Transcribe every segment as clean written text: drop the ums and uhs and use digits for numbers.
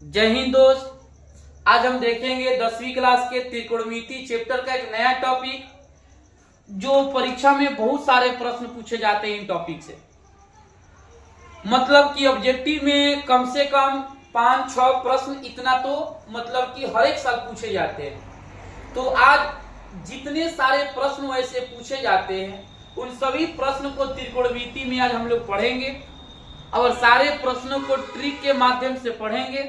जय हिंद दोस्त। आज हम देखेंगे 10वीं क्लास के त्रिकोणमिति चैप्टर का एक नया टॉपिक, जो परीक्षा में बहुत सारे प्रश्न पूछे जाते हैं इन टॉपिक से। मतलब कि ऑब्जेक्टिव में कम से कम 5-6 प्रश्न इतना तो मतलब कि हर एक साल पूछे जाते हैं। तो आज जितने सारे प्रश्न वैसे पूछे जाते हैं उन सभी प्रश्न को त्रिकोणमिति में आज हम लोग पढ़ेंगे और सारे प्रश्नों को ट्रिक के माध्यम से पढ़ेंगे,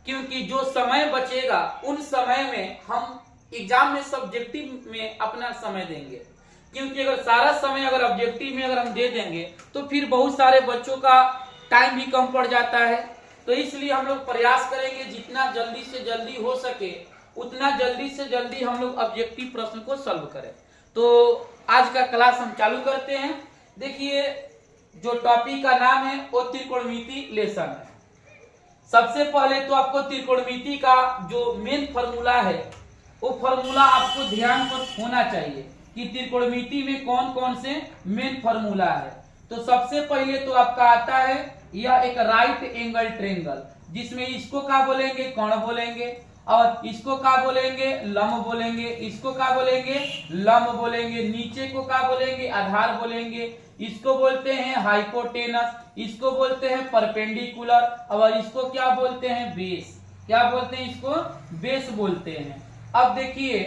क्योंकि जो समय बचेगा उन समय में हम एग्जाम में सब्जेक्टिव में अपना समय देंगे। क्योंकि अगर सारा समय अगर ऑब्जेक्टिव में अगर हम दे देंगे तो फिर बहुत सारे बच्चों का टाइम भी कम पड़ जाता है। तो इसलिए हम लोग प्रयास करेंगे जितना जल्दी से जल्दी हो सके उतना जल्दी से जल्दी हम लोग ऑब्जेक्टिव प्रश्न को सॉल्व करें। तो आज का क्लास हम चालू करते हैं। देखिए, जो टॉपिक का नाम है वो त्रिकोणमिति लेसन है। सबसे पहले तो आपको त्रिकोणमिति का जो मेन फॉर्मूला है वो फॉर्मूला आपको ध्यान पर होना चाहिए कि त्रिकोणमिति में कौन कौन से मेन फॉर्मूला है। तो सबसे पहले तो आपका आता है यह एक राइट एंगल ट्रायंगल, जिसमें इसको क्या बोलेंगे, कोण बोलेंगे, और इसको क्या बोलेंगे, लंब बोलेंगे, इसको क्या बोलेंगे, लंब बोलेंगे, नीचे को क्या बोलेंगे, आधार बोलेंगे, इसको बोलते हैं हाइपोटेनस, इसको बोलते हैं परपेंडिकुलर, और इसको क्या बोलते हैं, बेस। क्या बोलते हैं इसको, बेस बोलते हैं। अब देखिए,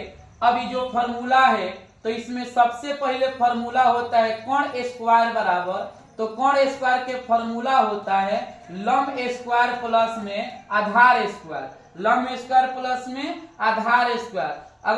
अभी जो फॉर्मूला है तो इसमें सबसे पहले फॉर्मूला होता है कोण स्क्वायर बराबर, तो कोण स्क्वायर के फॉर्मूला होता है लंब स्क्वायर प्लस में आधार स्क्वायर, लंब स्क्वायर प्लस में आधार स्क्वायर।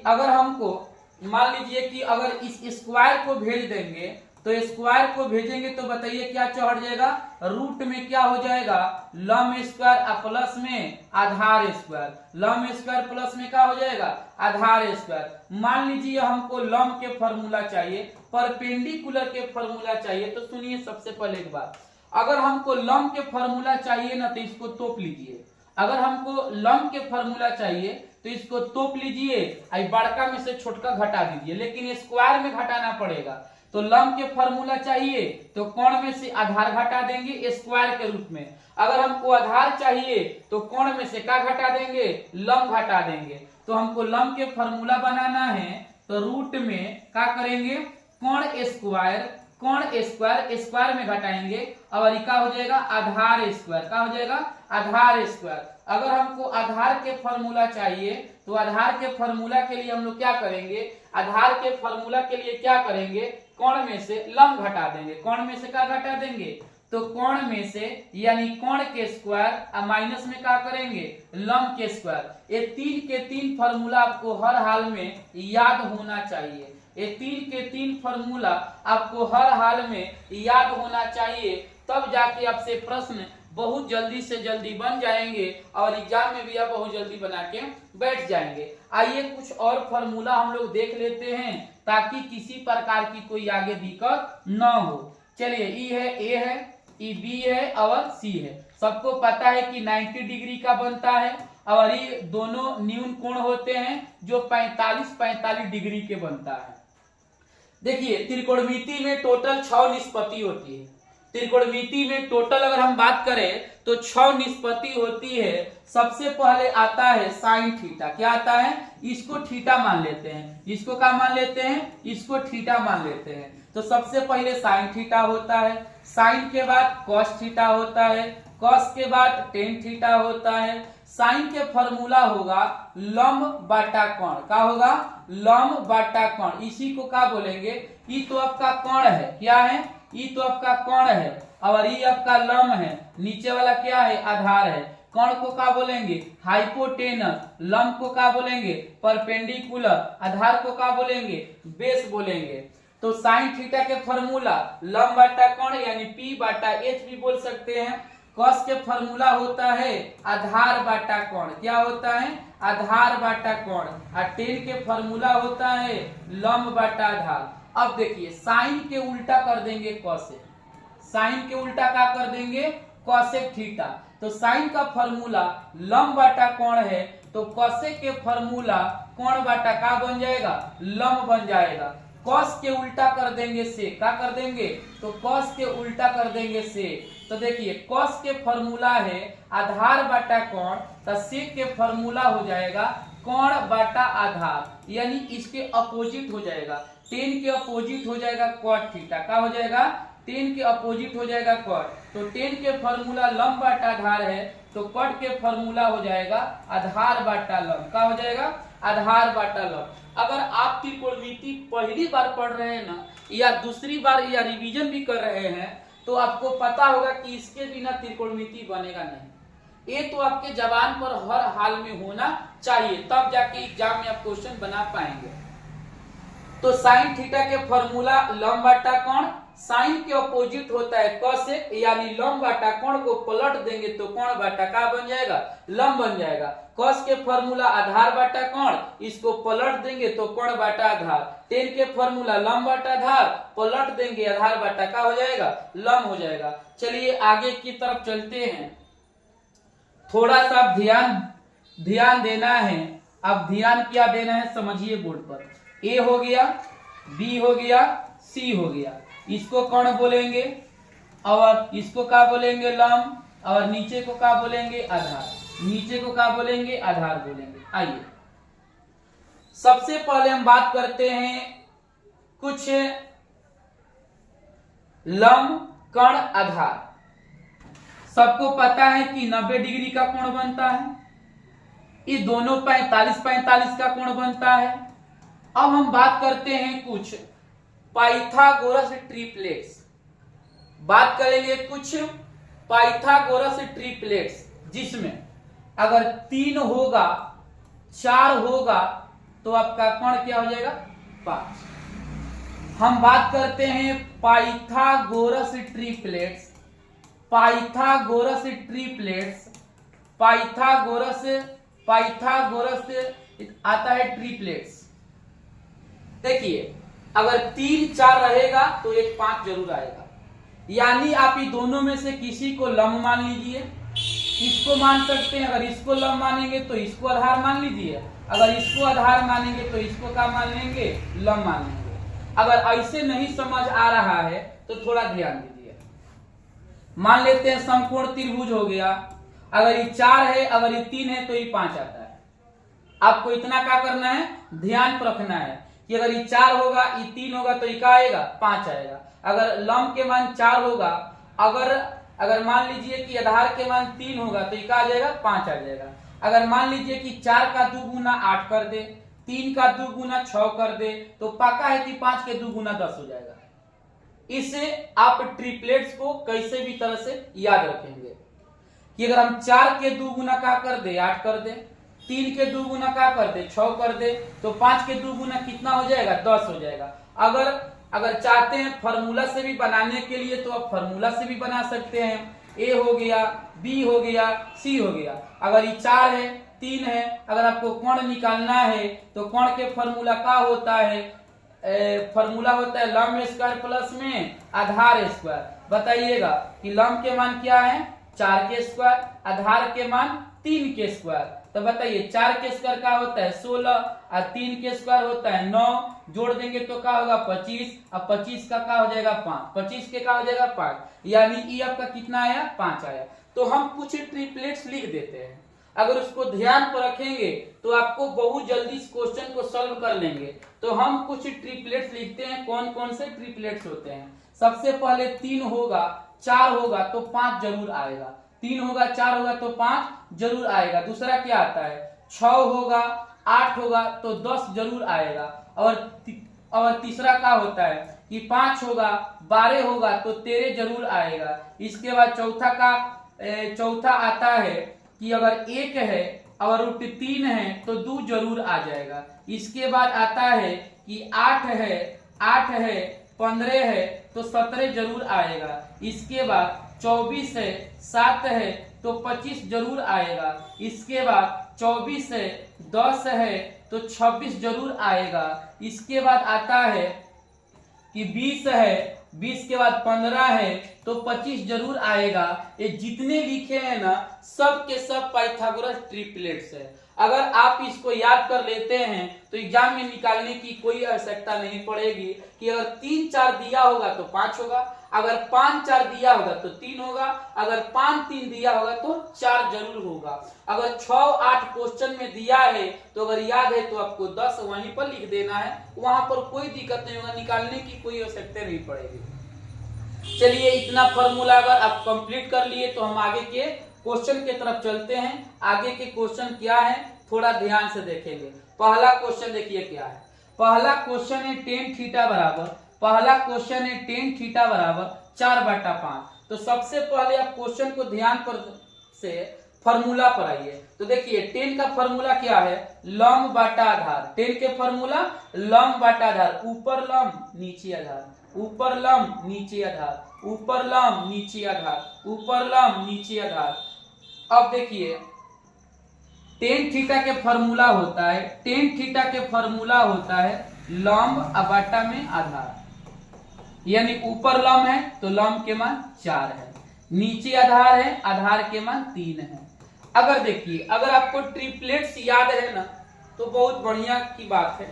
अगर हमको मान लीजिए कि अगर इस स्क्वायर को भेज देंगे तो स्क्वायर को भेजेंगे तो बताइए क्या चढ़ जाएगा, रूट में क्या हो जाएगा, लंब स्क्वायर प्लस में आधार स्क्वायर, लंब स्क्वायर प्लस में क्या हो जाएगा, आधार स्क्वायर। मान लीजिए हमको लंब के फॉर्मूला चाहिए, परपेंडिकुलर के फॉर्मूला चाहिए। तो सुनिए, सबसे पहले एक बात, अगर हमको लंब के फॉर्मूला चाहिए ना तो इसको तोप लीजिए। अगर हमको लंब के फॉर्मूला चाहिए तो इसको तोप लीजिए, बड़का में से छोटका घटा दीजिए, लेकिन स्क्वायर में घटाना पड़ेगा। तो लंब के फॉर्मूला चाहिए तो कोण में से आधार घटा देंगे स्क्वायर के रूप में। अगर हमको आधार चाहिए तो कोण में से क्या घटा देंगे, लंब घटा देंगे। तो हमको लंब के फॉर्मूला बनाना है तो रूट में क्या करेंगे, कोण स्क्वायर, कोण स्क्वायर स्क्वायर में घटाएंगे और क्या हो जाएगा, आधार स्क्वायर। क्या हो जाएगा, आधार स्क्वायर। अगर हमको आधार के फॉर्मूला चाहिए तो आधार के फॉर्मूला के लिए हम लोग क्या करेंगे, आधार के फॉर्मूला के लिए क्या करेंगे, कोण में से लंब घटा देंगे। कोण में से क्या घटा देंगे, तो कोण में से यानी कोण के स्क्वायर और माइनस में क्या करेंगे, लंब के स्क्वायर। ये 3 के 3 फॉर्मूला आपको हर हाल में याद होना चाहिए। ये 3 के 3 फॉर्मूला आपको हर हाल में याद होना चाहिए, तब जाके आपसे प्रश्न बहुत जल्दी से जल्दी बन जाएंगे और एग्जाम में भी आप बहुत जल्दी बना के बैठ जाएंगे। आइए कुछ और फॉर्मूला हम लोग देख लेते हैं ताकि किसी प्रकार की कोई आगे दिक्कत न हो। चलिए, ई है, ए है, ई बी है और सी है। सबको पता है कि 90 डिग्री का बनता है और ये दोनों न्यून कोण होते हैं जो 45 डिग्री के बनता है। देखिए, त्रिकोणमिति में टोटल 6 निष्पत्ति होती है। त्रिकोणमिति में टोटल अगर हम बात करें तो 6 निष्पत्ति होती है। सबसे पहले आता है साइन थीटा। क्या आता है, इसको थीटा मान लेते हैं, इसको क्या मान लेते हैं, इसको थीटा मान लेते हैं। तो सबसे पहले साइन थीटा होता है, साइन के बाद कॉस थीटा होता है, कॉस के बाद टेन थीटा होता है। साइन के फॉर्मूला होगा लंब बटा कोण। क्या होगा, लंब बटा कोण। इसी को क्या बोलेंगे, ये तो आपका कोण है, क्या है, ये तो आपका कोण है और ये आपका लंब है, नीचे वाला क्या है, आधार है। कोण को क्या बोलेंगे, हाइपोटेनस, लंब को क्या बोलेंगे, परपेंडिकुलर, आधार को क्या बोलेंगे, बेस बोलेंगे। तो साइन थीटा के फॉर्मूला लंब बटा कोण यानी P बटा H भी बोल सकते हैं। कॉस के फॉर्मूला होता है आधार बटा कोण। क्या होता है, आधार बटा कोण। और टेन के फॉर्मूला होता है लंब बटा आधार। अब देखिए, साइन के उल्टा कर देंगे कॉसेक, साइन के उल्टा क्या कर देंगे, कॉसेक थीटा। तो साइन का फॉर्मूला लंब बटा कोण है तो कॉसेक के फॉर्मूला कोण बटा का बन जाएगा, लंब बन जाएगा। कॉस के उल्टा कर देंगे से, क्या कर देंगे, तो कॉस के उल्टा कर देंगे से। तो देखिए कॉस के फॉर्मूला है आधार बटा कोण, तो सेक के फॉर्मूला हो जाएगा कोण बटा आधार, यानी इसके अपोजिट हो जाएगा, टेन के अपोजिट हो जाएगा कॉट थीटा, क्या हो जाएगा, टेन के अपोजिट हो जाएगा कॉट। तो टेन के फॉर्मूला लंब बटा आधार है, तो कॉट के फॉर्मूला हो जाएगा आधार बटा लंब, क्या हो जाएगा, आधार बटा लंब। अगर आप त्रिकोणमिति पहली बार पढ़ रहे हैं ना, या दूसरी बार या रिवीजन भी कर रहे हैं, तो आपको पता होगा कि इसके बिना त्रिकोणमिति बनेगा नहीं। ये तो आपके जबान पर हर हाल में होना चाहिए, तब जाके एग्जाम में आप क्वेश्चन बना पाएंगे। तो साइन थीटा के फॉर्मूला लंब बटा कोण, साइन के अपोजिट होता है कोसेक, यानी लंब बटा कोण को पलट देंगे तो कोण बटा क्या बन जाएगा, लंब बन जाएगा। कॉस के फॉर्मूला आधार बटा कोण, इसको पलट देंगे तो कोण बटा आधार। टेन के फॉर्मूला लंब बटा आधार, पलट देंगे आधार बटा क्या हो जाएगा, लंब हो जाएगा। चलिए आगे की तरफ चलते हैं, थोड़ा सा ध्यान देना है। अब ध्यान क्या देना है समझिए बोर्ड पर। ए हो गया, बी हो गया, सी हो गया, इसको कोण बोलेंगे, और इसको क्या बोलेंगे, लंब, और नीचे को क्या बोलेंगे, आधार, नीचे को क्या बोलेंगे, आधार बोलेंगे। आइए सबसे पहले हम बात करते हैं कुछ लंब कण आधार। सबको पता है कि 90 डिग्री का कोण बनता है, ये दोनों 45 का कोण बनता है। अब हम बात करते हैं कुछ पाइथागोरस ट्रिप्लेट्स, बात करेंगे कुछ पाइथागोरस ट्रिप्लेट्स, जिसमें अगर 3 होगा 4 होगा तो आपका कोण क्या हो जाएगा, 5। हम बात करते हैं Pythagoras triplets, Pythagoras triplets, Pythagoras आता है ट्रिप्लेट्स। देखिए अगर 3 4 रहेगा तो एक 5 जरूर आएगा, यानी आप ये दोनों में से किसी को लंब मान लीजिए, इसको मान सकते हैं। अगर इसको लंब मानेंगे तो इसको आधार मान लीजिए, अगर इसको आधार मानेंगे तो इसको क्या मान लेंगे, लंब मान लेंगे। अगर ऐसे नहीं समझ आ रहा है तो थोड़ा ध्यान दीजिए। मान लेते हैं समकोण त्रिभुज हो गया, अगर ये 4 है, अगर ये 3 है तो ये 5 आता है। आपको इतना क्या करना है, ध्यान पर रखना है कि अगर ये 4 होगा, ये 3 होगा तो ये क्या आएगा, 5 आएगा। अगर लंब के मान 4 होगा, अगर मान लीजिए कि आधार के मान 3 होगा तो ये क्या आ जाएगा, 5 आ जाएगा। अगर मान लीजिए कि 4 का 2 गुना 8 कर दे, 3 का 2 गुना 6 कर दे, तो पक्का है कि 5 के 2 गुना 10 हो जाएगा। इससे आप ट्रिप्लेट्स को कैसे भी तरह से याद रखेंगे कि अगर हम 4 के 2 गुना क्या कर दे, 8 कर दे, 3 के 2 गुना क्या कर दे, 6 कर दे, तो 5 के 2 गुना कितना हो जाएगा, 10 हो जाएगा। अगर चाहते हैं फार्मूला से भी बनाने के लिए तो आप फार्मूला से भी बना सकते हैं। ए हो गया, बी हो गया, सी हो गया। अगर ये 4 है, 3 है, अगर आपको कोण निकालना है तो कोण के फार्मूला क्या होता है, फार्मूला होता है लंब स्क्वायर प्लस में आधार स्क्वायर। बताइएगा कि लंब के मान क्या है, 4 के स्क्वायर, आधार के मान 3 के स्क्वायर। तो बताइए 4 के स्क्वायर क्या होता है 16, और 3 के स्क्वायर होता है 9, जोड़ देंगे तो क्या होगा 25, और 25 का क्या हो जाएगा 5, 25 के क्या हो जाएगा 5, यानी ये आपका कितना आया, 5 आया। तो हम कुछ ट्रिप्लेट्स लिख देते हैं, अगर उसको ध्यान पर रखेंगे तो आपको बहुत जल्दी इस क्वेश्चन को सॉल्व कर लेंगे। तो हम कुछ ट्रिप्लेट्स लिखते हैं, कौन कौन से ट्रिप्लेट्स होते हैं। सबसे पहले 3 होगा 4 होगा तो 5 जरूर आएगा, 3 होगा 4 होगा तो 5 जरूर आएगा। दूसरा क्या आता है, 6 होगा 8 होगा तो 10 जरूर आएगा। और तीसरा क्या होता है कि 5 होगा 12 होगा तो 13 जरूर आएगा। इसके बाद चौथा आता है कि अगर 1 है और √3 है तो 2 जरूर आ जाएगा। इसके बाद आता है कि 8 है 15 है तो 17 जरूर आएगा। इसके बाद 24 है 7 है तो 25 जरूर आएगा। इसके बाद 24 है 10 है तो 26 जरूर आएगा। इसके बाद आता है कि 20 है 20 के बाद 15 है तो 25 जरूर आएगा। ये जितने लिखे हैं ना सब के सब पाइथागोरस ट्रिपलेट्स है। अगर आप इसको याद कर लेते हैं तो एग्जाम में निकालने की कोई आवश्यकता नहीं पड़ेगी कि अगर 3 4 दिया होगा तो 5 होगा, अगर 5 4 दिया होगा तो 3 होगा, अगर 5 3 दिया होगा तो 4 जरूर होगा। अगर 6 8 क्वेश्चन में दिया है तो अगर याद है तो आपको 10 वहीं पर लिख देना है, वहां पर कोई दिक्कत नहीं होगा, निकालने की कोई आवश्यकता नहीं पड़ेगी। चलिए इतना फॉर्मूला अगर आप कंप्लीट कर लिए तो हम आगे के क्वेश्चन की तरफ चलते हैं। आगे के क्वेश्चन क्या है थोड़ा ध्यान से देखेंगे। पहला क्वेश्चन देखिए क्या है। पहला क्वेश्चन है टेन थीटा बराबर, पहला क्वेश्चन है टेन थीटा बराबर 4/5। तो सबसे पहले आप क्वेश्चन को ध्यान पर से फॉर्मूला पर आइए। तो देखिए टेन का फॉर्मूला क्या है, लंब बटा आधार। टेन के फॉर्मूला लंब बटा आधार, ऊपर लंब नीचे आधार, ऊपर लंब नीचे आधार, ऊपर लंब नीचे आधार, ऊपर लंब नीचे आधार। अब देखिए टेन थीटा के फॉर्मूला होता है, टेन थीटा के फॉर्मूला होता है लंब बटा में आधार, यानी ऊपर लंब है तो लंब के मान 4 है, नीचे आधार है आधार के मान 3 है। अगर देखिए अगर आपको ट्रिपलेट्स याद है ना तो बहुत बढ़िया की बात है।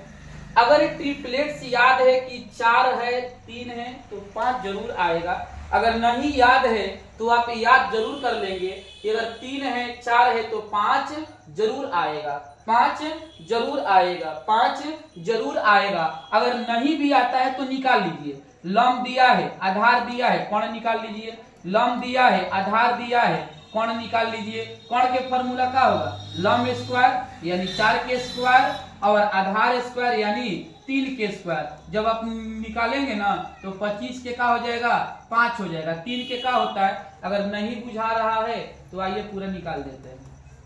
अगर ट्रिपलेट्स याद है कि 4 है 3 है तो 5 जरूर आएगा। अगर नहीं याद है तो आप याद जरूर कर लेंगे कि अगर 3 है 4 है तो 5 जरूर आएगा, 5 जरूर आएगा, 5 जरूर आएगा। अगर नहीं भी आता है तो निकाल लीजिए। लंब दिया है आधार दिया है कोण निकाल लीजिए, लंब दिया है आधार दिया है कोण निकाल लीजिए। कोण के फॉर्मूला क्या होगा, लंब स्क्वायर यानी 4 के स्क्वायर और आधार स्क्वायर यानी 3 के स्क्वायर। जब आप निकालेंगे ना तो 25 के का हो जाएगा 5 हो जाएगा। 3 के का होता है, अगर नहीं बुझा रहा है तो आइए पूरा निकाल देते हैं।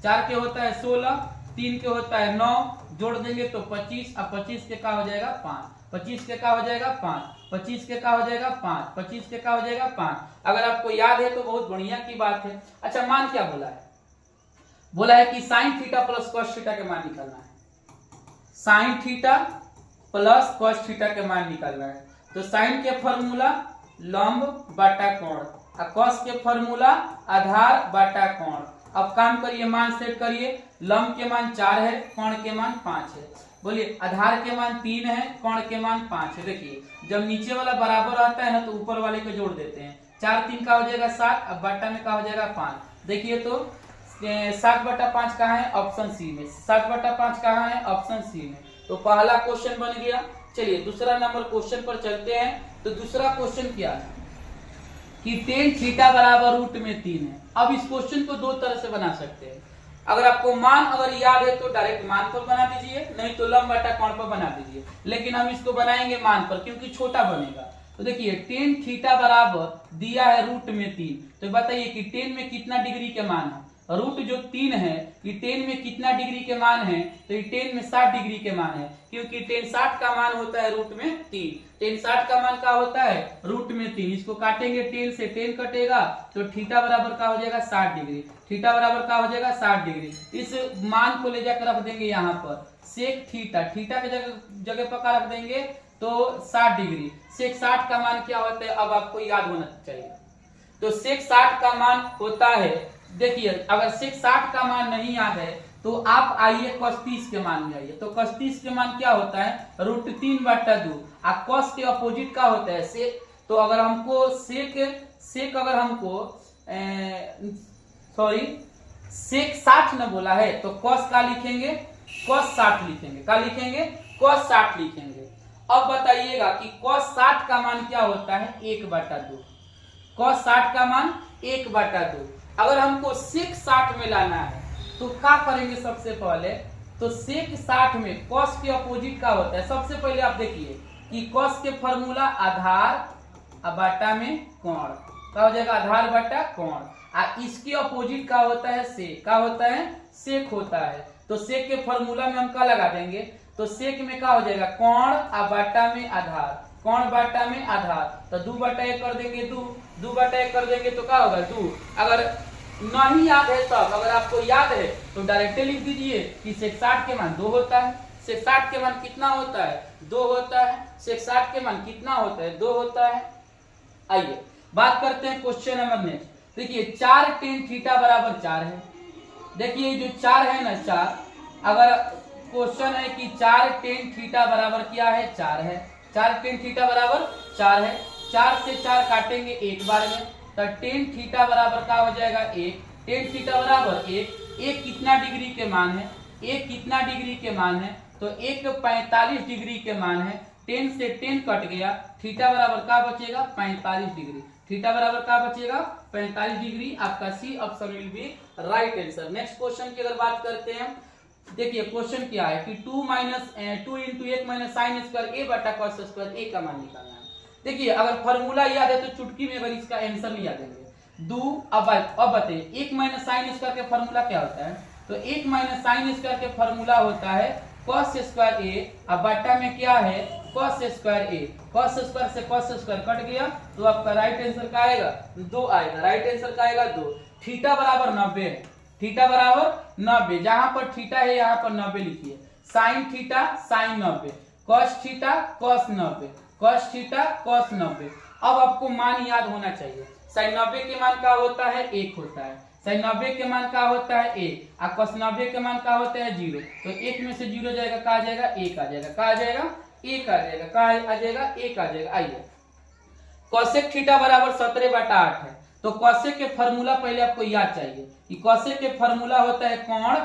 4 के होता है 16, 3 के होता है 9, जोड़ देंगे तो 25, अब 25 के का हो जाएगा 5, 25 के का हो जाएगा 5, 25 के का हो जाएगा 5, 25 के का हो जाएगा 5। अगर आपको याद है तो बहुत बढ़िया की बात है। अच्छा मान क्या बोला है, बोला है कि sine theta plus cos theta के मान निकालना है, sine theta plus cos theta के मान निकालना है। तो साइन के फॉर्मूला लंब बटा कोण और कॉस के फॉर्मूला आधार बटा कोण। अब काम करिए, मान सेट करिए। लंब के मान 4 है, कोण के मान 5 है। बोलिए आधार के मान 3 है, कोण के मान 5 है। देखिए जब नीचे वाला बराबर आता है ना तो ऊपर वाले को जोड़ देते हैं। 4 3 का हो जाएगा 7, अब बटा में का हो जाएगा 5। देखिए तो 7/5 कहाँ है, ऑप्शन सी में। 7/5 कहाँ है, ऑप्शन सी में। तो पहला क्वेश्चन बन गया। चलिए दूसरा नंबर क्वेश्चन पर चलते हैं। तो दूसरा क्वेश्चन क्या है कि टेन थीटा बराबर रूट में 3 है। अब इस क्वेश्चन को 2 तरह से बना सकते हैं। अगर आपको मान अगर याद है तो डायरेक्ट मान पर बना दीजिए, नहीं तो लंब बटा कोण पर बना दीजिए। लेकिन हम इसको बनाएंगे मान पर क्योंकि छोटा बनेगा। तो देखिए टेन थीटा बराबर दिया है रूट में 3। तो बताइए कि टेन में कितना डिग्री के मान है, रूट जो 3 है ये टेन में कितना डिग्री के मान है, तो ये टेन में 60 डिग्री के मान है। क्योंकि टेन 60 का मान होता है रूट में 3, टेन 60 का मान क्या होता है रूट में 3। इसको काटेंगे टेन से, टेन कटेगा तो थीटा बराबर का हो जाएगा 60 डिग्री, थीटा बराबर का हो जाएगा 60 डिग्री। इस मान को ले जाकर रख देंगे यहाँ पर सेक थीटा, थीटा के जगह पर का रख देंगे तो 60 डिग्री। सेक 60 का मान क्या होता है अब आपको याद होना चाहिए। तो सेक 60 का मान होता है, देखिए अगर सेक 60 का मान नहीं याद है तो आप आइए cos 30 के मान में आइए। तो cos 30 के मान क्या होता है रूट 3/2। और cos के अपोजिट का होता है सेक। तो अगर हमको सेक अगर हमको सेक 60 न बोला है तो cos का लिखेंगे, cos 60 लिखेंगे, क्या लिखेंगे cos 60 लिखेंगे। अब बताइएगा कि cos 60 का मान क्या होता है 1/2। cos 60 का मान 1/2। अगर हमको सेक 60 में लाना है तो क्या करेंगे, सबसे पहले तो सेक 60 में cos के अपोजिट का होता है। सबसे पहले आप देखिए कि cos के फॉर्मूला आधार बटा में कोण, क्या हो जाएगा आधार बटा कोण। और इसके अपोजिट का होता है सेक, क्या होता है सेक होता है। तो सेक के फॉर्मूला में हम क्या लगा देंगे, तो सेक में क्या हो जाएगा कोण बटा में आधार, कोण बटा में आधार। तो 2/1 कर देंगे, 2/1 कर देंगे तो क्या होगा 2। अगर नहीं याद है तब, अगर आपको याद है तो डायरेक्टली लिख दीजिए कि सेक 60 के मान 2 होता है। सेक 60 के मान कितना होता है 2 होता है। सेक 60 के मान कितना होता है 2 होता है। आइए बात करते हैं क्वेश्चन नंबर नेक्स्ट। देखिए 4 tan थीटा बराबर 4 है। देखिए जो 4 है ना 4, अगर क्वेश्चन है कि 4 tan थीटा बराबर क्या है 4 है, 4 tan थीटा बराबर 4 है, 4 से 4 काटेंगे एक बार में, तो tan थीटा बराबर क्या हो जाएगा 1, tan थीटा बराबर 1, एक कितना डिग्री के मान है, एक कितना डिग्री के मान है, तो एक 45 डिग्री के मान है, 10 से 10 कट गया, थीटा बराबर क्या बचेगा 45 डिग्री, थीटा बराबर क्या बचेगा 45 डिग्री। आपका C option will be right answer. Next question की अगर बात करते हैं, देखिए क्वेश्चन क्या है कि 2 into 1 माइनस साइन स्क्वायर ए बटा कॉस स्क्वायर ए का मान निकालना है। देखिए अगर फॉर्मूला याद है तो चुटकी में अगर इसका आंसर नहीं याद देंगे अब बताइए 1 माइनस साइन स्क्वायर का फॉर्मूला क्या होता है, तो 1 माइनस साइन स्क्वायर का फॉर्मूला होता है कॉस स्क्वायर ए, अब बटा में क्या है कॉस स्क्वायर ए, कॉस स्क्वायर से कॉस स्क्वायर कट गया, तो आपका राइट आंसर क्या आएगा 2 आएगा, राइट आंसर क्या आएगा 2। थीटा बराबर 90 है, थीटा बराबर 90, जहां पर थीटा है यहाँ पर 90 लिखिए, sine theta sine 90, cos theta cos 90, cos theta cos 90। अब आपको मान याद होना चाहिए, साइन 90 के मान क्या होता है 1 होता है, साइन 90 के मान क्या होता है 1 और cos 90 के मान क्या होता है 0, तो 1 में से 0 जाएगा क्या आ जाएगा 1 आ जाएगा, क्या आ जाएगा 1 आ जाएगा, क्या आ जाएगा 1 आ जाएगा। आइए cosec थीटा बराबर 17/8 है, तो cosec के फॉर्मूला पहले आपको याद चाहिए कि cosec के फॉर्मूला होता है कोण और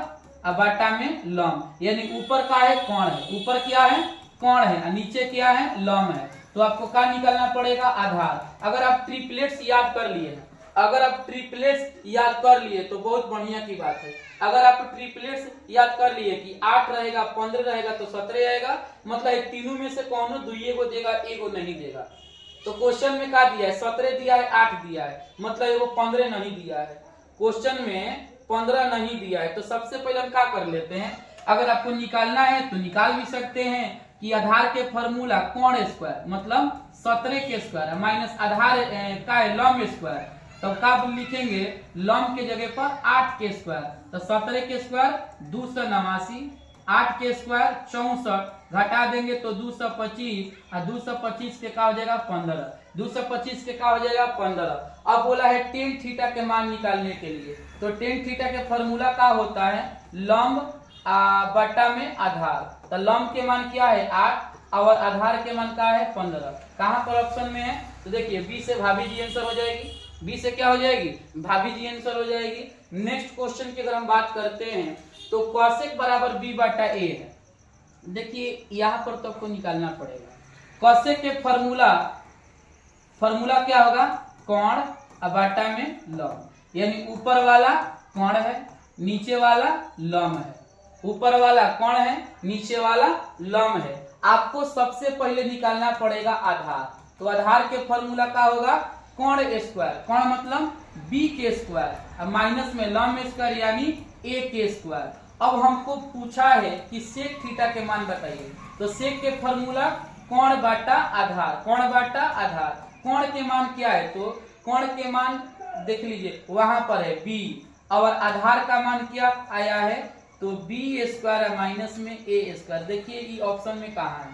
बटा में लंब, यानी ऊपर का है कोण है, ऊपर क्या है कोण है और नीचे क्या है लंब है, तो आपको क्या निकालना पड़ेगा आधार। अगर आप ट्रिपलेट्स याद कर लिए हैं, अगर आप ट्रिपलेट्स याद कर लिए तो बहुत बढ़िया की बात है। अगर आप ट्रिपलेट्स याद कर लिए कि 8 रहेगा 15 रहेगा तो 17 आएगा, मतलब तीनों में से कौन दुइये को देगा एगो नहीं देगा, तो क्वेश्चन में क्या दिया है 17 दिया है 8 दिया है, मतलब एगो 15 नहीं दिया है, क्वेश्चन में 15 नहीं दिया है। तो सबसे पहले हम क्या कर लेते हैं, अगर आपको निकालना है तो निकाल भी सकते हैं कि आधार के फॉर्मूला कोण स्क्वायर मतलब 17 के स्क्वायर माइनस आधार का है लंब स्क्वायर, तो क्या लिखेंगे लंब के जगह पर 8 के स्क्वायर, तो 17 के स्क्वायर 289, 8 के स्क्वायर 64, घटा देंगे तो 225 और 225 के क्या हो जाएगा 15, 225 के क्या हो जाएगा 15। अब बोला है tan थीटा के मान निकालने के लिए, तो tan थीटा के फॉर्मूला क्या होता है लंब बटा में आधार, तो लंब के मान क्या है 8 और आधार के मान क्या है 15, कहां पर ऑप्शन में है, तो देखिए बी से भाभी जी आंसर हो जाएगी, बी से क्या हो जाएगी भाभी जी आंसर हो जाएगी। नेक्स्ट क्वेश्चन की अगर हम बात करते हैं तो cosec बराबर b बटा a है। देखिए यहाँ पर तो आपको निकालना पड़ेगा cosec के फॉर्मूला क्या होगा कोण बटा में लंब, यानी ऊपर वाला कोण है नीचे वाला लंब है, ऊपर वाला कोण है नीचे वाला लंब है। आपको सबसे पहले निकालना पड़ेगा आधार, तो आधार के फॉर्मूला क्या होगा कोण स्क्वायर, कोण मतलब b के स्क्वायर माइनस में लंब स्क्वायर यानी a के स्क्वायर। अब हमको पूछा है कि सेक थीटा के मान बताइए, तो सेक के फॉर्मूला कोण बटा आधार, कोण बटा आधार, कोण के मान क्या है, तो कोण के मान देख लीजिए वहां पर है b और आधार का मान क्या आया है तो b स्क्वायर माइनस में a स्क्वायर। देखिए ये ऑप्शन में कहा है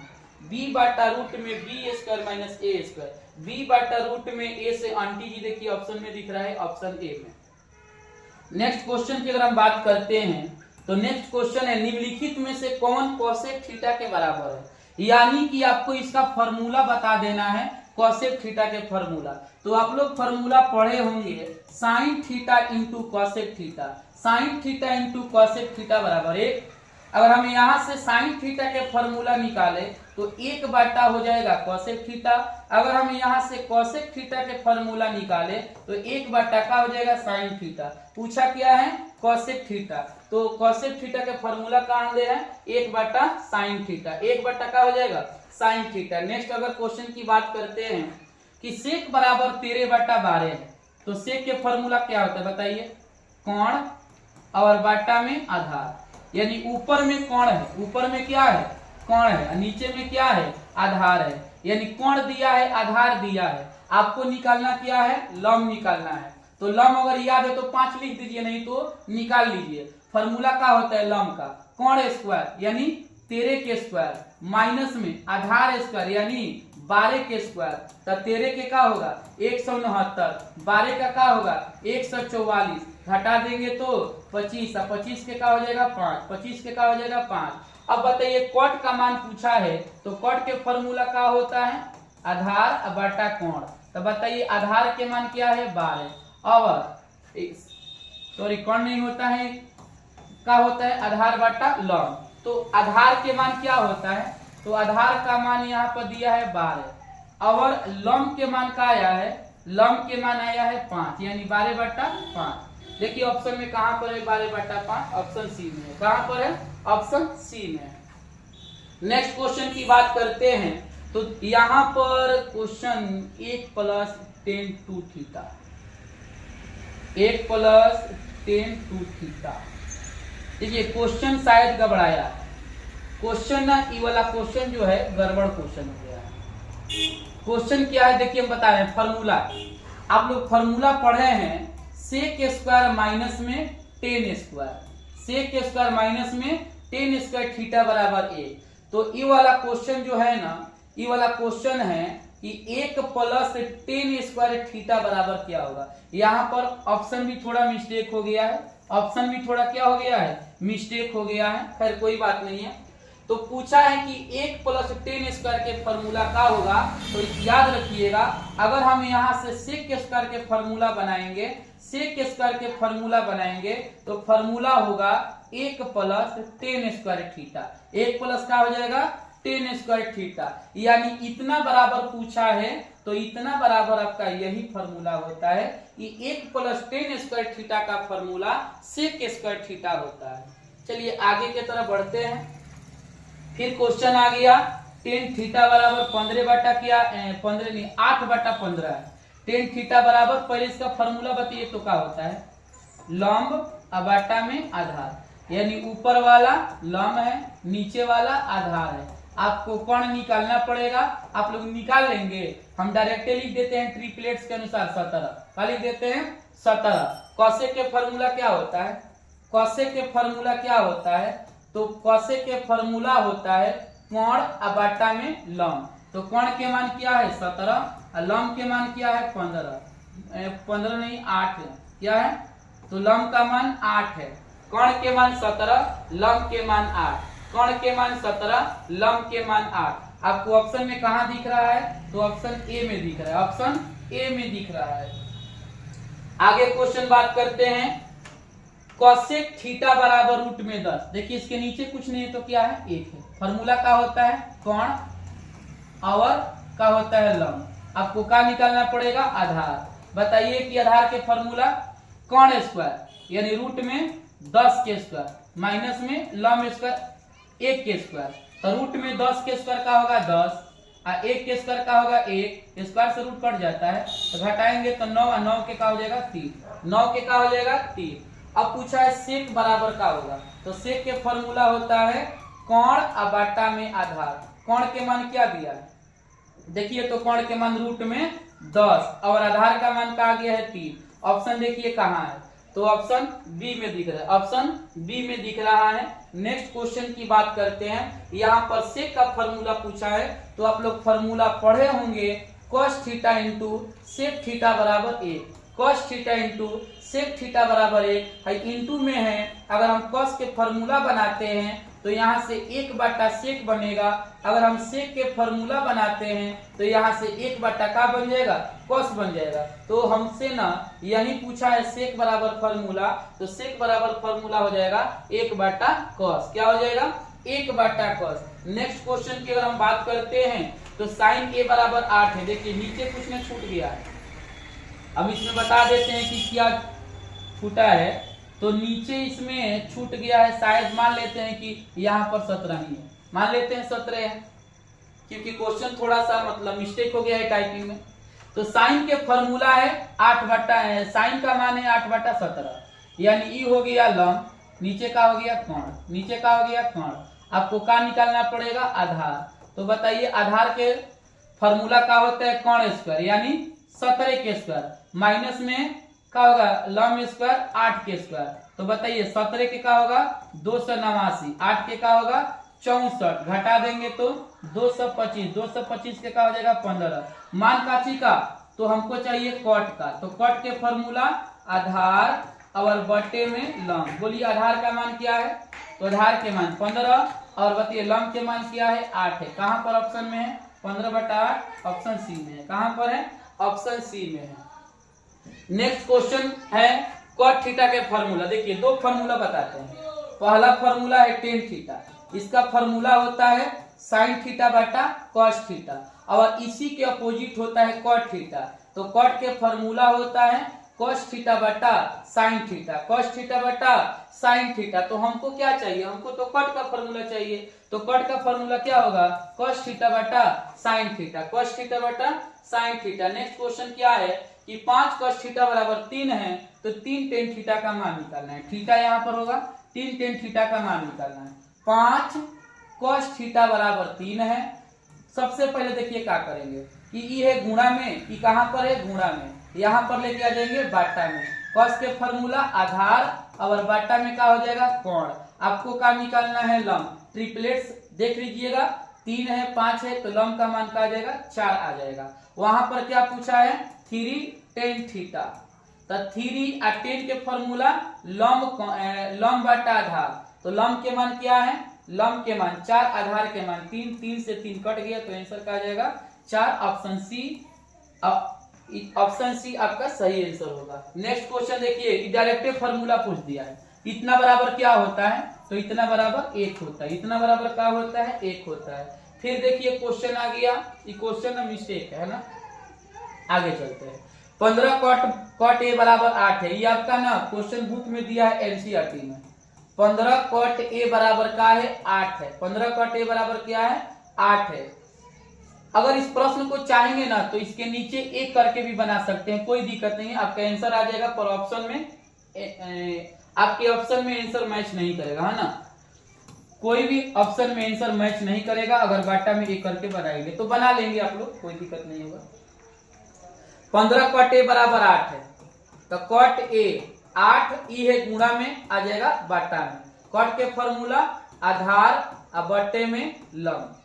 b बटा रूट में b square minus a square, b बटा रूट में a से आंटी जी देखिए ऑप्शन में दिख रहा है ऑप्शन ए में। नेक्स्ट क्वेश्चन की अगर हम बात करते हैं तो नेक्स्ट क्वेश्चन है निम्नलिखित में से कौन cosec थीटा के बराबर है, यानी कि आपको इसका फॉर्मूला बता देना है cosec थीटा के फॉर्मूला। तो आप लोग फॉर्मूला पढ़े होंगे sin theta into cosec theta, sin theta into cosec theta बराबर 1। अगर हम यहाँ से sin थीटा के फॉर्मूला निकाले तो 1 बटा हो जाएगा cosec थीटा, अगर हम यहाँ से cosec थीटा के फॉर्मूला निकाले तो 1 बटा का हो जाएगा sin थीटा। पूछा क्या है cosec थीटा, तो cosec थीटा के फॉर्मूला कहाँ दे है 1 बटा sin थीटा, 1 बटा का हो जाएगा sin थीटा। नेक्स्ट अगर क्वेश्चन की बात करते हैं कि sec बराबर 13/12 है, तो sec के फॉर्मूला क्या होता है बताइए कोण और बटा में आधार, यानी ऊपर में कोण है, ऊपर में क्या है कोण है, नीचे में क्या है आधार है, यानी कोण दिया है आधार दिया है, आपको निकालना क्या है लंब निकालना है। तो लंब अगर याद है तो 5 लिख दीजिए, नहीं तो निकाल लीजिए। फॉर्मूला क्या होता है लंब का कोण स्क्वायर यानी 13 के स्क्वायर माइनस में आधार स्क्वायर यानी 12 के स्क्वायर, तो 13 के का होगा 169, 12 का का होगा 144, घटा देंगे तो 25, और 25 के का हो जाएगा 5, 25 के का हो जाएगा 5। अब बताइए कॉट का मान पूछा है, तो कॉट के फॉर्मूला का होता है आधार बटा कोण। तो बताइए आधार के मान क्या है 12, और सॉरी कोण नहीं होता है, का होता है आधार बटा लॉग। तो आधार के मान क्या होता है, तो आधार का मान यहाँ पर दिया है 12, और लॉग के मान का आया है, लॉग के मान आया है 5, यानी 12 बटा 5। देखिए ऑप्शन में कहां पर है 12 बटा 5, ऑप्शन सी में है। कहां पर है, ऑप्शन सी में है। नेक्स्ट क्वेश्चन की बात करते हैं, तो यहाँ पर question 1 + 10 to theta, 1 + 10 to theta. देखिए क्वेश्चन शायद गड़बड़ाया है, क्वेश्चन ना ये वाला क्वेश्चन जो है गड़बड़ क्वेश्चन हो गया है। क्वेश्चन क्या है देखिए हम बता रहे हैं, फॉर्मूला, आप लोग फॉर्मूला पढ़े हैं सेक स्क्वायर माइनस में 10 स्क्वायर, सेक स्क्वायर माइनस में 10 स्क्वायर थीटा बराबर 1। तो ये वाला क्वेश्चन जो है ना, ये वाला क्वेश्चन है कि 1 + 10 स्क्वायर थीटा बराबर क्या होगा। यहाँ पर ऑप्शन भी थोड़ा मिस्टेक हो गया है, ऑप्शन भी थोड़ा क्या हो गया है, मिस्टेक हो गया है, खैर कोई बात नहीं है। तो पूछा है कि 1 + 10 स्क्वायर के फॉर्मूला का होगा, तो याद रखिएगा अगर हम यहाँ से सेक स्क्वायर के फॉर्मूला बनाएंगे, सेक स्क्वायर के फॉर्मूला बनाएंगे तो फॉर्मूला होगा 1 + 10 स्क्वायर थीटा, 1 प्लस का हो जाएगा 10 स्क्वायर थीटा, यानी इतना बराबर पूछा है तो इतना बराबर आपका यही फॉर्मूला होता है कि 1 + 10 स्क्वायर थीटा का फॉर्मूला सेक स्क्वायर थीटा होता है। चलिए आगे की तरफ बढ़ते हैं। फिर क्वेश्चन आ गया 10 थीटा बराबर 15 बटा क्या 15 नहीं 8 बटा 15 है। 10 थीटा बराबर, पहले इसका फॉर्मूला बताइए तो क्या होता है, लंब बटा में आधार, यानी ऊपर वाला लंब है, नीचे वाला आधार है। आपको कोण निकालना पड़ेगा, आप लोग निकाल लेंगे। हम डायरेक्टली लिख देते हैं ट्रिपलेट्स के अनुसार 17, क्या लिख देते हैं 17। कॉसेक के फॉर्मूला क्या होता है, कॉसेक के फॉर्मूला क्या होता है, तो कॉसेक के फॉर्मूला होता है कोण बटा में लंब। तो कोण के मान क्या है 17, और लंब के मान क्या है 15 नहीं 8 है, क्या है, तो लंब का मान 8 है। कोण के मान 17, लंब के मान 8, कोण के मान 17, लंब के मान 8। आपको ऑप्शन में कहा दिख रहा है, तो ऑप्शन ए में दिख रहा है, ऑप्शन ए में दिख रहा है। आगे क्वेश्चन बात करते हैं, कॉसेक थीटा बराबर √10। देखिए इसके नीचे कुछ नहीं तो क्या है 1 है। फॉर्मूला क्या होता है कोण, और क्या होता है लंब। आपको क्या निकालना पड़ेगा आधार। बताइए कि आधार के फॉर्मूला कोण स्क्वायर यानी √10 के स्क्वायर माइनस में लंब स्क्वायर 1 के स्क्वायर, तो √10 के स्क्वायर का होगा 10, और 1 के स्क्वायर का होगा 1, स्क्वायर से रूट कट जाता है तो घटाएंगे तो 9, और 9 के का हो जाएगा 3, 9 के का हो जाएगा 3। अब पूछा है सेक बराबर का होगा, तो सेक के फॉर्मूला होता है कोण बटा में आधार। कोण के मान क्या दिया है, देखिए तो कोण के मान √10 और आधार का मान का आ गया है 3। ऑप्शन देखिए कहाँ है, तो ऑप्शन बी में दिख रहा है, ऑप्शन बी में दिख रहा है। नेक्स्ट क्वेश्चन की बात करते हैं, यहाँ पर सेक का फॉर्मूला पूछा है, तो आप लोग फॉर्मूला पढ़े होंगे cos theta into sec theta बराबर 1, cos theta into sec theta बराबर 1 है, इंटू में है। अगर हम cos के फॉर्मूला बनाते हैं तो यहाँ से 1 बटा सेक बनेगा, अगर हम सेक के फॉर्मूला बनाते हैं तो यहाँ से 1 बटा का बन जाएगा cos बन जाएगा। तो हमसे ना यही पूछा है सेक बराबर फॉर्मूला, तो सेक बराबर फॉर्मूला हो जाएगा 1 बटा cos, क्या हो जाएगा 1 बटा cos। नेक्स्ट क्वेश्चन की अगर हम बात करते हैं तो साइन a बराबर 8 है। देखिए नीचे कुछ ने छूट गया है, अब इसमें बता देते हैं कि क्या छूटा है। तो नीचे इसमें छूट गया है, शायद मान लेते हैं कि यहाँ पर 17 ही है, मान लेते हैं 17 है, क्योंकि क्वेश्चन थोड़ा सा मतलब मिस्टेक हो गया है टाइपिंग में। तो साइन के फॉर्मूला है 8 बटा है, साइन का मान है 8 बटा 17, यानी ई हो गया लंब, नीचे का हो गया कोण, नीचे का हो गया कोण। आपको का निकालना पड़ेगा आधार। तो बताइए आधार के फॉर्मूला का होता है कोण स्क्वायर यानी 17 के स्क्वायर माइनस में क्या होगा लंब स्क्वायर 8 के स्क्वायर। तो बताइए 17 के का होगा 289, 8 के का होगा 64, घटा देंगे तो 225, 225 के का हो जाएगा 15। मान काची का, तो हमको चाहिए कॉट का, तो कॉट के फॉर्मूला आधार और बटे में लंब। बोलिए आधार का मान क्या है, तो आधार के मान 15 और बताइए लंब के मान क्या है 8 है। कहां पर ऑप्शन में है 15/8, ऑप्शन सी में है। कहां पर है, ऑप्शन सी में है। नेक्स्ट क्वेश्चन है कॉट थीटा के फॉर्मूला। देखिए दो फॉर्मूला बताते हैं। पहला फॉर्मूला है टेन थीटा, इसका फॉर्मूला होता है साइन थीटा बटा कॉस थीटा, और इसी के अपोजिट होता है कॉट थीटा। तो कॉट के फॉर्मूला होता है कॉस थीटा बटा साइन थीटा, कॉस थीटा बटा साइन थीटा। तो हमको क्या चाहिए, हमको तो कॉट का फॉर्मूला चाहिए। तो कॉट का फॉर्मूला क्या होगा, कॉस थीटा बटा साइन थीटा, कॉस थीटा बटा साइन थीटा। नेक्स्ट क्वेश्चन क्या है कि 5 cos थीटा बराबर 3 है, तो 3 tan थीटा का मान निकालना है। थीटा यहाँ पर होगा, 3 tan थीटा का मान निकालना है। 5 cos थीटा बराबर 3 है। सबसे पहले देखिए क्या करेंगे कि ये है गुणा में, कि कहां पर है गुणा में, यहाँ पर लेके आ जाएंगे बाटा में। cos के फॉर्मूला आधार और बाटा में क्या हो जाएगा कोण। आपको क्या निकालना है लंब। ट्रिपलेट्स देख लीजिएगा, 3 है 5 है, तो लंब का मान क्या आ जाएगा 4 आ जाएगा। वहां पर क्या पूछा है 3 tan थीटा, तो 3 और 10 के फॉर्मूला लंब बटा आधार। तो लंब के मान क्या है, लंब के मान 4, आधार के मान 3, 3 से 3 कट गया, तो आंसर क्या आ जाएगा 4, ऑप्शन सी। ऑप्शन सी आपका सही आंसर होगा। नेक्स्ट क्वेश्चन देखिए, डायरेक्ट फॉर्मूला पूछ दिया है। इतना बराबर क्या होता है, तो इतना बराबर 1 होता है, इतना बराबर क्या होता है 1 होता है। फिर देखिए क्वेश्चन आ गया, ये क्वेश्चन में मिस्टेक है ना, आगे चलते हैं। 15 cot a बराबर 8 है, ये आपका ना क्वेश्चन बुक में दिया है एनसीईआरटी में। 15 cot a बराबर क्या है 8 है, 15 cot a बराबर क्या है 8 है। अगर इस प्रश्न को चाहेंगे ना तो इसके नीचे एक करके भी बना सकते हैं, कोई दिक्कत नहीं है। आपका आंसर आ जाएगा, पर ऑप्शन में आपके ऑप्शन में आंसर मैच नहीं करेगा, है ना, कोई भी ऑप्शन में आंसर मैच नहीं करेगा। अगर बाटा में एक करके बनाएंगे तो बना लेंगे आप लोग, कोई दिक्कत नहीं होगा। 15 cot a बराबर 8 है, तो cot a 8 ई है गुणा में आ जाएगा बाटा में। cot के फॉर्मूला आधार और बट्टे में लंब।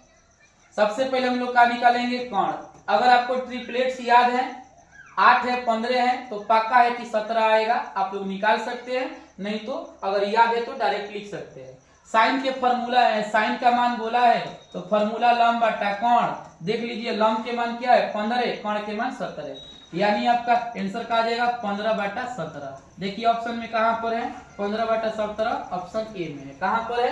सबसे पहले हम लोग क्या निकालेंगे कोण। अगर आपको ट्रिपलेट्स याद है 8 है 15 है, तो पक्का है कि 17 आएगा, आप लोग निकाल सकते हैं। नहीं तो अगर याद है तो डायरेक्ट लिख सकते हैं। साइन के फॉर्मूला है, साइन का मान बोला है, तो फॉर्मूला लंब बटा कोण। देख लीजिए लंब के मान क्या है 15, कोण के मान 17, यानी आपका आंसर का आ जाएगा 15/17। देखिए ऑप्शन में कहां पर है 15/17, ऑप्शन ए में है। कहां पर है